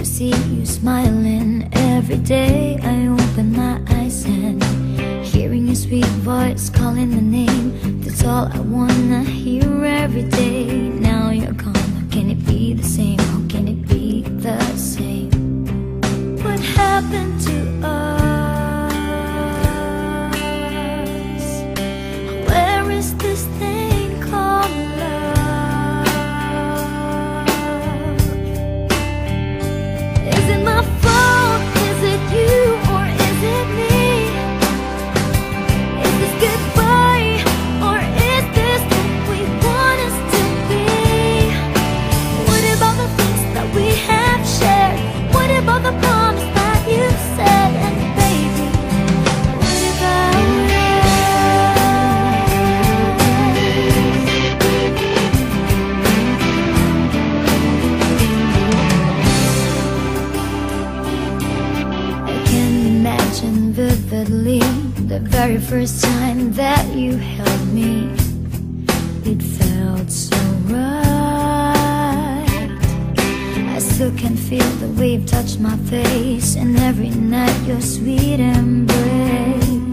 see you smiling every day I open my eyes, and hearing your sweet voice calling the name, that's all I wanna hear every day. Now you're gone, how can it be the same? How can it be the same? What happened to us? Where is this thing called love? Is it my fault? Is it you? Or is it me? Is this goodbye? Or is this what we want us to be? What about the things that we have shared? What about the promise that you said? And baby, what about I can imagine vividly the very first time that you held me. It felt so right. I still can feel the wave touch my face, and every night your sweet embrace.